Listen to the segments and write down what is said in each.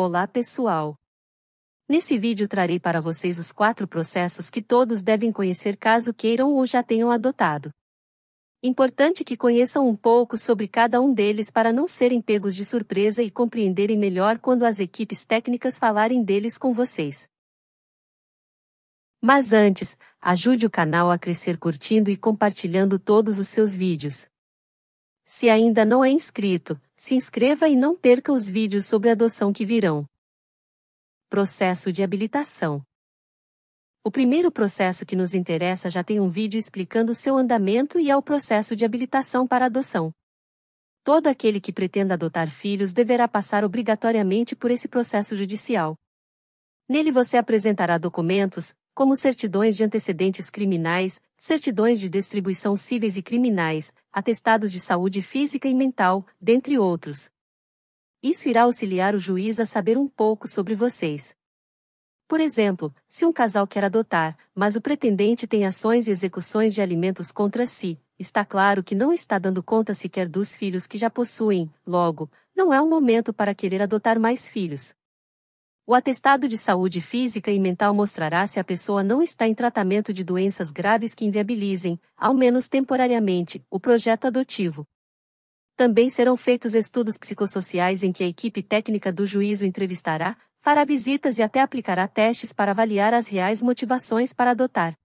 Olá pessoal! Nesse vídeo trarei para vocês os 4 processos que todos devem conhecer caso queiram ou já tenham adotado. Importante que conheçam um pouco sobre cada um deles para não serem pegos de surpresa e compreenderem melhor quando as equipes técnicas falarem deles com vocês. Mas antes, ajude o canal a crescer curtindo e compartilhando todos os seus vídeos. Se ainda não é inscrito, se inscreva e não perca os vídeos sobre adoção que virão. Processo de habilitação. O primeiro processo que nos interessa já tem um vídeo explicando seu andamento e é o processo de habilitação para adoção. Todo aquele que pretenda adotar filhos deverá passar obrigatoriamente por esse processo judicial. Nele você apresentará documentos, como certidões de antecedentes criminais, certidões de distribuição cíveis e criminais, atestados de saúde física e mental, dentre outros. Isso irá auxiliar o juiz a saber um pouco sobre vocês. Por exemplo, se um casal quer adotar, mas o pretendente tem ações e execuções de alimentos contra si, está claro que não está dando conta sequer dos filhos que já possuem, logo, não é um momento para querer adotar mais filhos. O atestado de saúde física e mental mostrará se a pessoa não está em tratamento de doenças graves que inviabilizem, ao menos temporariamente, o projeto adotivo. Também serão feitos estudos psicossociais em que a equipe técnica do juiz o entrevistará, fará visitas e até aplicará testes para avaliar as reais motivações para adotar.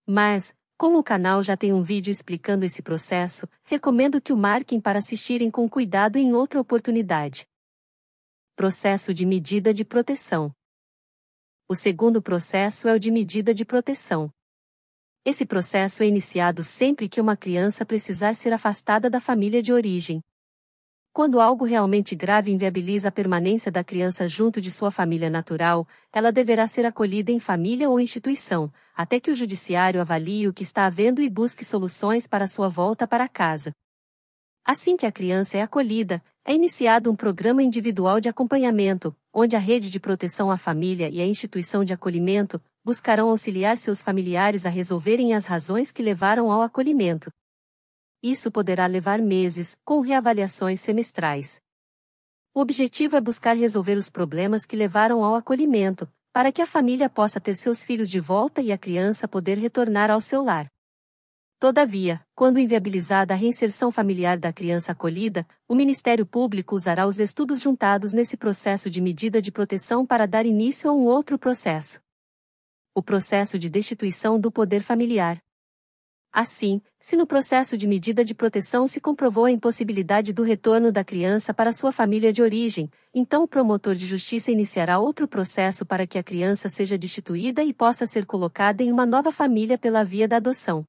Mas, como o canal já tem um vídeo explicando esse processo, recomendo que o marquem para assistirem com cuidado em outra oportunidade. Processo de medida de proteção. O segundo processo é o de medida de proteção. Esse processo é iniciado sempre que uma criança precisar ser afastada da família de origem. Quando algo realmente grave inviabiliza a permanência da criança junto de sua família natural, ela deverá ser acolhida em família ou instituição, até que o judiciário avalie o que está havendo e busque soluções para sua volta para casa. Assim que a criança é acolhida, é iniciado um programa individual de acompanhamento, onde a rede de proteção à família e a instituição de acolhimento buscarão auxiliar seus familiares a resolverem as razões que levaram ao acolhimento. Isso poderá levar meses, com reavaliações semestrais. O objetivo é buscar resolver os problemas que levaram ao acolhimento, para que a família possa ter seus filhos de volta e a criança poder retornar ao seu lar. Todavia, quando inviabilizada a reinserção familiar da criança acolhida, o Ministério Público usará os estudos juntados nesse processo de medida de proteção para dar início a um outro processo. O processo de destituição do poder familiar. Assim, se no processo de medida de proteção se comprovou a impossibilidade do retorno da criança para sua família de origem, então o promotor de justiça iniciará outro processo para que a criança seja destituída e possa ser colocada em uma nova família pela via da adoção.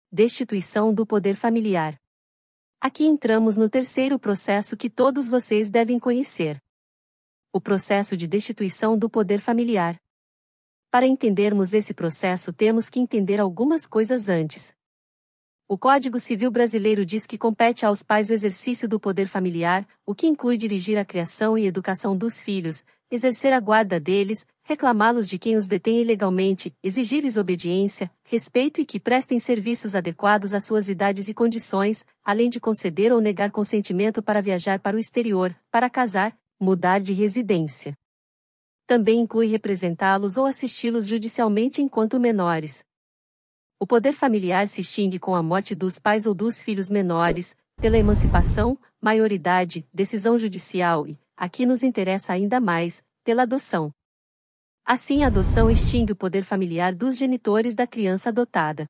Destituição do poder familiar. Aqui entramos no terceiro processo que todos vocês devem conhecer. O processo de destituição do poder familiar. Para entendermos esse processo temos que entender algumas coisas antes. O Código Civil Brasileiro diz que compete aos pais o exercício do poder familiar, o que inclui dirigir a criação e educação dos filhos, exercer a guarda deles, reclamá-los de quem os detém ilegalmente, exigir-lhes obediência, respeito e que prestem serviços adequados às suas idades e condições, além de conceder ou negar consentimento para viajar para o exterior, para casar, mudar de residência. Também inclui representá-los ou assisti-los judicialmente enquanto menores. O poder familiar se extingue com a morte dos pais ou dos filhos menores, pela emancipação, maioridade, decisão judicial e, aqui nos interessa ainda mais, pela adoção. Assim a adoção extingue o poder familiar dos genitores da criança adotada.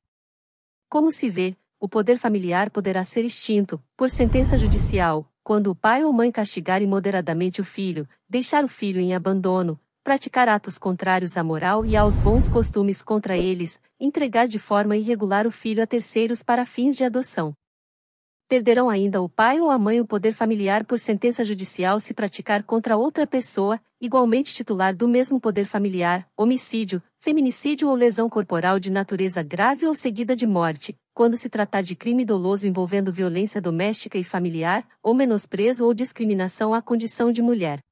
Como se vê, o poder familiar poderá ser extinto, por sentença judicial, quando o pai ou mãe castigar imoderadamente o filho, deixar o filho em abandono, praticar atos contrários à moral e aos bons costumes contra eles, entregar de forma irregular o filho a terceiros para fins de adoção. Perderão ainda o pai ou a mãe o poder familiar por sentença judicial se praticar contra outra pessoa, igualmente titular do mesmo poder familiar, homicídio, feminicídio ou lesão corporal de natureza grave ou seguida de morte, quando se tratar de crime doloso envolvendo violência doméstica e familiar, ou menosprezo ou discriminação à condição de mulher.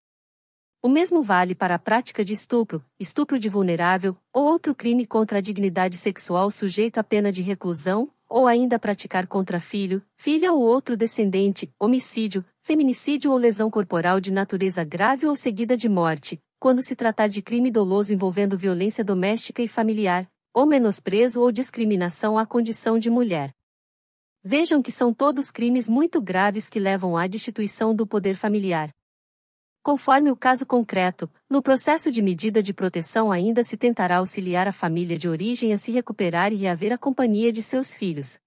O mesmo vale para a prática de estupro, estupro de vulnerável, ou outro crime contra a dignidade sexual sujeito à pena de reclusão, ou ainda praticar contra filho, filha ou outro descendente, homicídio, feminicídio ou lesão corporal de natureza grave ou seguida de morte, quando se tratar de crime doloso envolvendo violência doméstica e familiar, ou menosprezo ou discriminação à condição de mulher. Vejam que são todos crimes muito graves que levam à destituição do poder familiar. Conforme o caso concreto, no processo de medida de proteção ainda se tentará auxiliar a família de origem a se recuperar e reaver a companhia de seus filhos.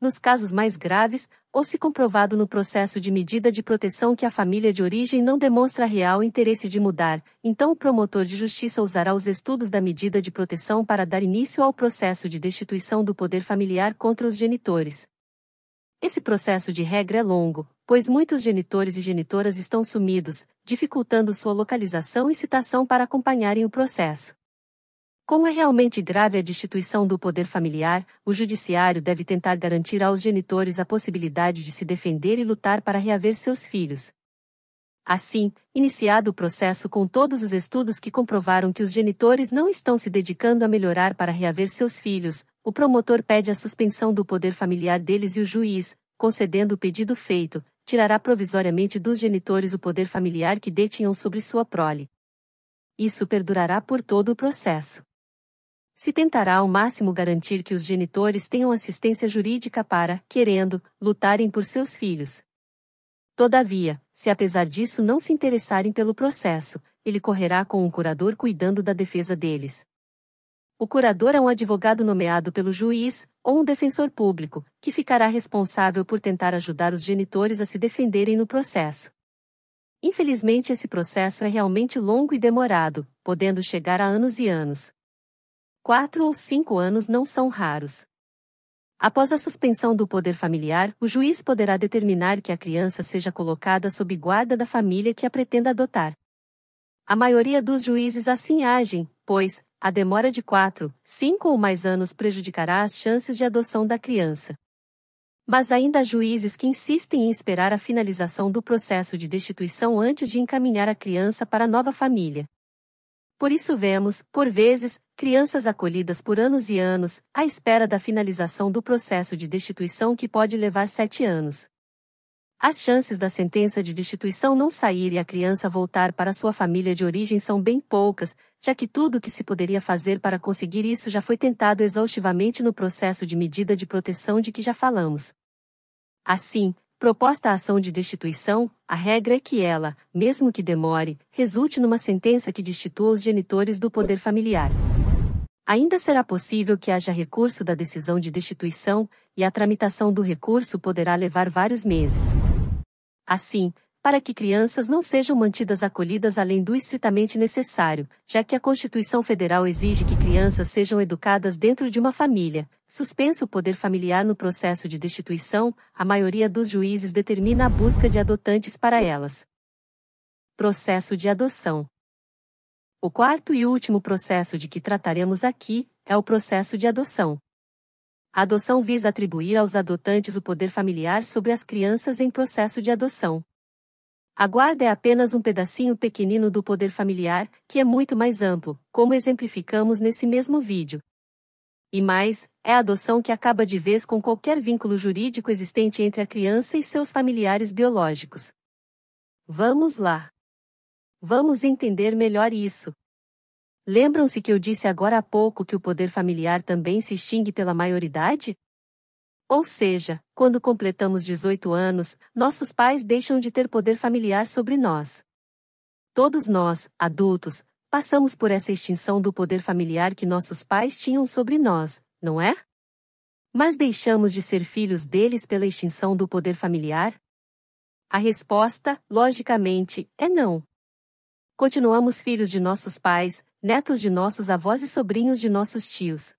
Nos casos mais graves, ou se comprovado no processo de medida de proteção que a família de origem não demonstra real interesse de mudar, então o promotor de justiça usará os estudos da medida de proteção para dar início ao processo de destituição do poder familiar contra os genitores. Esse processo de regra é longo, pois muitos genitores e genitoras estão sumidos, dificultando sua localização e citação para acompanharem o processo. Como é realmente grave a destituição do poder familiar, o judiciário deve tentar garantir aos genitores a possibilidade de se defender e lutar para reaver seus filhos. Assim, iniciado o processo com todos os estudos que comprovaram que os genitores não estão se dedicando a melhorar para reaver seus filhos, o promotor pede a suspensão do poder familiar deles e o juiz, concedendo o pedido feito, tirará provisoriamente dos genitores o poder familiar que detinham sobre sua prole. Isso perdurará por todo o processo. Se tentará ao máximo garantir que os genitores tenham assistência jurídica para, querendo, lutarem por seus filhos. Todavia, se apesar disso não se interessarem pelo processo, ele correrá com um curador cuidando da defesa deles. O curador é um advogado nomeado pelo juiz, ou um defensor público, que ficará responsável por tentar ajudar os genitores a se defenderem no processo. Infelizmente esse processo é realmente longo e demorado, podendo chegar a anos e anos. 4 ou 5 anos não são raros. Após a suspensão do poder familiar, o juiz poderá determinar que a criança seja colocada sob guarda da família que a pretenda adotar. A maioria dos juízes assim agem, pois, a demora de 4, 5 ou mais anos prejudicará as chances de adoção da criança. Mas ainda há juízes que insistem em esperar a finalização do processo de destituição antes de encaminhar a criança para a nova família. Por isso vemos, por vezes, crianças acolhidas por anos e anos, à espera da finalização do processo de destituição que pode levar 7 anos. As chances da sentença de destituição não sair e a criança voltar para sua família de origem são bem poucas, já que tudo o que se poderia fazer para conseguir isso já foi tentado exaustivamente no processo de medida de proteção de que já falamos. Assim, proposta a ação de destituição, a regra é que ela, mesmo que demore, resulte numa sentença que destitua os genitores do poder familiar. Ainda será possível que haja recurso da decisão de destituição, e a tramitação do recurso poderá levar vários meses. Assim, para que crianças não sejam mantidas acolhidas além do estritamente necessário, já que a Constituição Federal exige que crianças sejam educadas dentro de uma família, suspenso o poder familiar no processo de destituição, a maioria dos juízes determina a busca de adotantes para elas. Processo de adoção. O quarto e último processo de que trataremos aqui é o processo de adoção. A adoção visa atribuir aos adotantes o poder familiar sobre as crianças em processo de adoção. A guarda é apenas um pedacinho pequenino do poder familiar, que é muito mais amplo, como exemplificamos nesse mesmo vídeo. E mais, é a adoção que acaba de vez com qualquer vínculo jurídico existente entre a criança e seus familiares biológicos. Vamos lá. Vamos entender melhor isso. Lembram-se que eu disse agora há pouco que o poder familiar também se extingue pela maioridade? Ou seja, quando completamos 18 anos, nossos pais deixam de ter poder familiar sobre nós. Todos nós, adultos, passamos por essa extinção do poder familiar que nossos pais tinham sobre nós, não é? Mas deixamos de ser filhos deles pela extinção do poder familiar? A resposta, logicamente, é não. Continuamos filhos de nossos pais, netos de nossos avós e sobrinhos de nossos tios.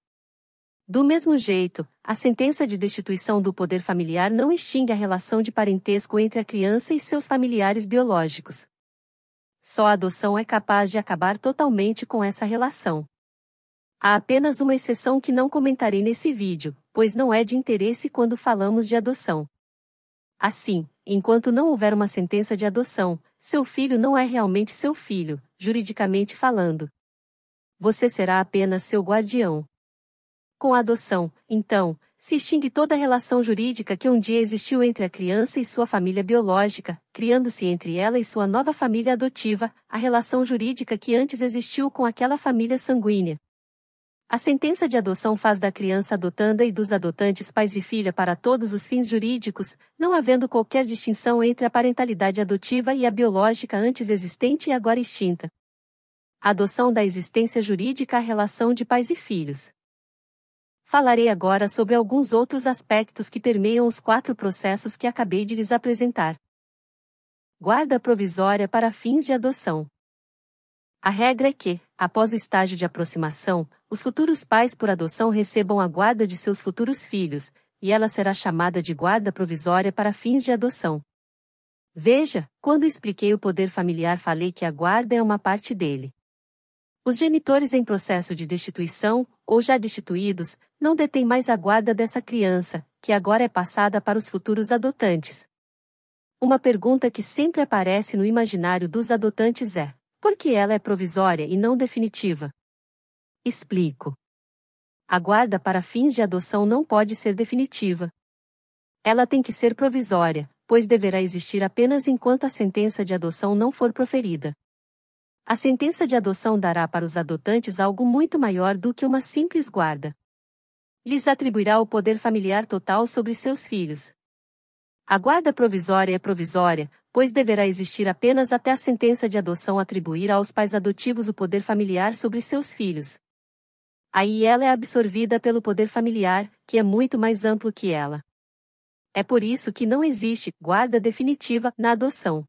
Do mesmo jeito, a sentença de destituição do poder familiar não extingue a relação de parentesco entre a criança e seus familiares biológicos. Só a adoção é capaz de acabar totalmente com essa relação. Há apenas uma exceção que não comentarei nesse vídeo, pois não é de interesse quando falamos de adoção. Assim, enquanto não houver uma sentença de adoção, seu filho não é realmente seu filho, juridicamente falando. Você será apenas seu guardião. Com a adoção, então, Se extingue toda a relação jurídica que um dia existiu entre a criança e sua família biológica, criando-se entre ela e sua nova família adotiva, a relação jurídica que antes existiu com aquela família sanguínea. A sentença de adoção faz da criança adotanda e dos adotantes pais e filha para todos os fins jurídicos, não havendo qualquer distinção entre a parentalidade adotiva e a biológica antes existente e agora extinta. A adoção da existência jurídica à relação de pais e filhos. Falarei agora sobre alguns outros aspectos que permeiam os 4 processos que acabei de lhes apresentar. Guarda provisória para fins de adoção. A regra é que, após o estágio de aproximação, os futuros pais por adoção recebam a guarda de seus futuros filhos, e ela será chamada de guarda provisória para fins de adoção. Veja, quando expliquei o poder familiar falei que a guarda é uma parte dele. Os genitores em processo de destituição, ou já destituídos, não detêm mais a guarda dessa criança, que agora é passada para os futuros adotantes. Uma pergunta que sempre aparece no imaginário dos adotantes é: por que ela é provisória e não definitiva? Explico. A guarda para fins de adoção não pode ser definitiva. Ela tem que ser provisória, pois deverá existir apenas enquanto a sentença de adoção não for proferida. A sentença de adoção dará para os adotantes algo muito maior do que uma simples guarda. Lhes atribuirá o poder familiar total sobre seus filhos. A guarda provisória é provisória, pois deverá existir apenas até a sentença de adoção atribuir aos pais adotivos o poder familiar sobre seus filhos. Aí ela é absorvida pelo poder familiar, que é muito mais amplo que ela. É por isso que não existe guarda definitiva na adoção.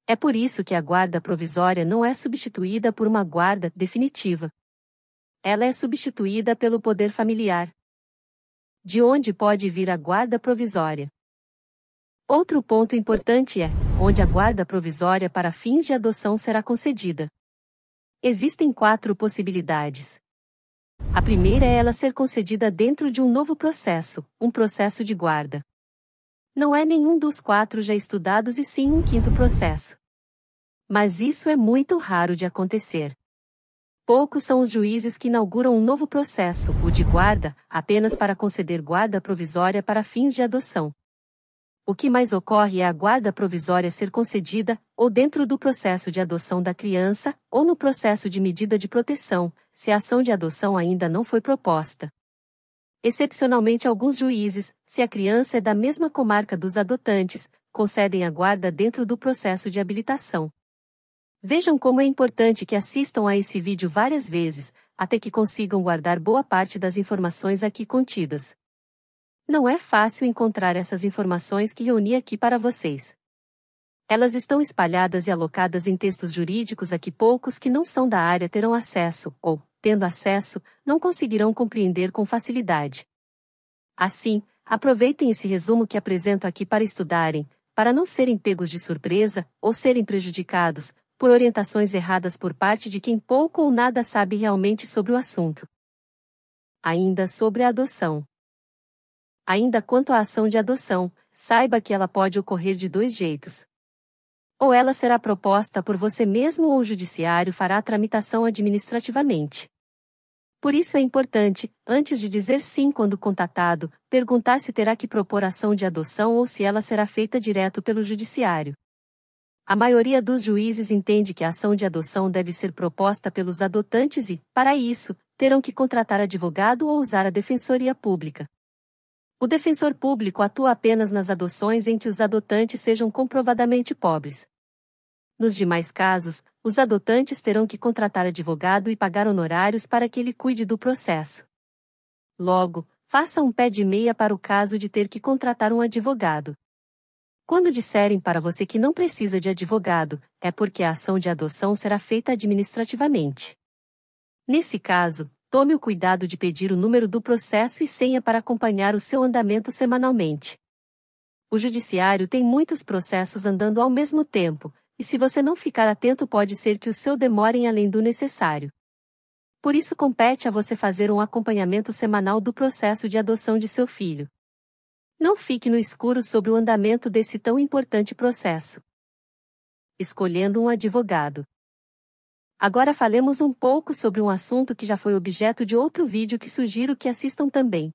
É por isso que a guarda provisória não é substituída por uma guarda definitiva. Ela é substituída pelo poder familiar. De onde pode vir a guarda provisória? Outro ponto importante é onde a guarda provisória para fins de adoção será concedida. Existem 4 possibilidades. A primeira é ela ser concedida dentro de um novo processo, um processo de guarda. Não é nenhum dos 4 já estudados e sim um 5º processo. Mas isso é muito raro de acontecer. Poucos são os juízes que inauguram um novo processo, o de guarda, apenas para conceder guarda provisória para fins de adoção. O que mais ocorre é a guarda provisória ser concedida, ou dentro do processo de adoção da criança, ou no processo de medida de proteção, se a ação de adoção ainda não foi proposta. Excepcionalmente alguns juízes, se a criança é da mesma comarca dos adotantes, concedem a guarda dentro do processo de habilitação. Vejam como é importante que assistam a esse vídeo várias vezes, até que consigam guardar boa parte das informações aqui contidas. Não é fácil encontrar essas informações que reuni aqui para vocês. Elas estão espalhadas e alocadas em textos jurídicos a que poucos que não são da área terão acesso, ou, tendo acesso, não conseguirão compreender com facilidade. Assim, aproveitem esse resumo que apresento aqui para estudarem, para não serem pegos de surpresa, ou serem prejudicados, por orientações erradas por parte de quem pouco ou nada sabe realmente sobre o assunto. Ainda sobre a adoção. Ainda quanto à ação de adoção, saiba que ela pode ocorrer de 2 jeitos. Ou ela será proposta por você mesmo ou o judiciário fará a tramitação administrativamente. Por isso é importante, antes de dizer sim quando contatado, perguntar se terá que propor ação de adoção ou se ela será feita direto pelo judiciário. A maioria dos juízes entende que a ação de adoção deve ser proposta pelos adotantes e, para isso, terão que contratar advogado ou usar a defensoria pública. O defensor público atua apenas nas adoções em que os adotantes sejam comprovadamente pobres. Nos demais casos, os adotantes terão que contratar advogado e pagar honorários para que ele cuide do processo. Logo, faça um pé de meia para o caso de ter que contratar um advogado. Quando disserem para você que não precisa de advogado, é porque a ação de adoção será feita administrativamente. Nesse caso, tome o cuidado de pedir o número do processo e senha para acompanhar o seu andamento semanalmente. O judiciário tem muitos processos andando ao mesmo tempo, e se você não ficar atento pode ser que o seu demorem além do necessário. Por isso compete a você fazer um acompanhamento semanal do processo de adoção de seu filho. Não fique no escuro sobre o andamento desse tão importante processo. Escolhendo um advogado. Agora falemos um pouco sobre um assunto que já foi objeto de outro vídeo que sugiro que assistam também.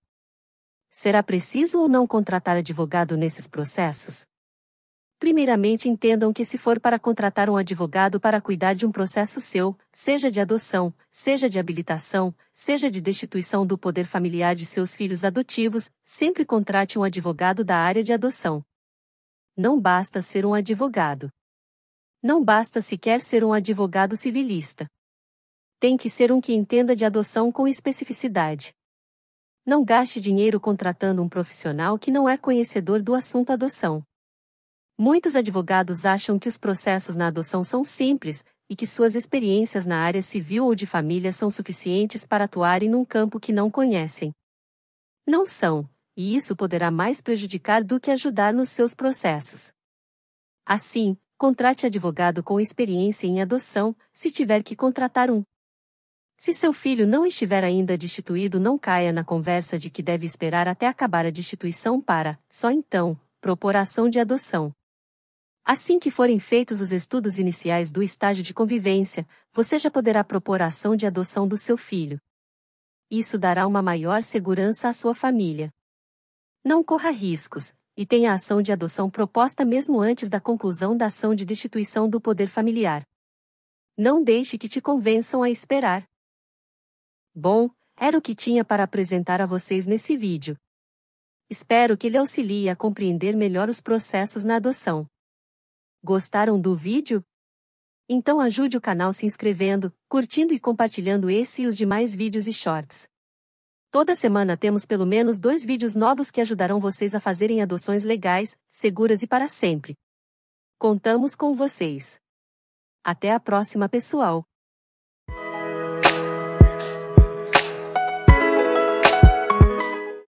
Será preciso ou não contratar advogado nesses processos? Primeiramente, entendam que se for para contratar um advogado para cuidar de um processo seu, seja de adoção, seja de habilitação, seja de destituição do poder familiar de seus filhos adotivos, sempre contrate um advogado da área de adoção. Não basta ser um advogado. Não basta sequer ser um advogado civilista. Tem que ser um que entenda de adoção com especificidade. Não gaste dinheiro contratando um profissional que não é conhecedor do assunto adoção. Muitos advogados acham que os processos na adoção são simples, e que suas experiências na área civil ou de família são suficientes para atuarem num campo que não conhecem. Não são, e isso poderá mais prejudicar do que ajudar nos seus processos. Assim, contrate advogado com experiência em adoção, se tiver que contratar um. Se seu filho não estiver ainda destituído, não caia na conversa de que deve esperar até acabar a destituição para, só então, propor a ação de adoção. Assim que forem feitos os estudos iniciais do estágio de convivência, você já poderá propor a ação de adoção do seu filho. Isso dará uma maior segurança à sua família. Não corra riscos, e tenha a ação de adoção proposta mesmo antes da conclusão da ação de destituição do poder familiar. Não deixe que te convençam a esperar. Bom, era o que tinha para apresentar a vocês nesse vídeo. Espero que ele auxilie a compreender melhor os processos na adoção. Gostaram do vídeo? Então ajude o canal se inscrevendo, curtindo e compartilhando esse e os demais vídeos e shorts. Toda semana temos pelo menos 2 vídeos novos que ajudarão vocês a fazerem adoções legais, seguras e para sempre. Contamos com vocês. Até a próxima, pessoal!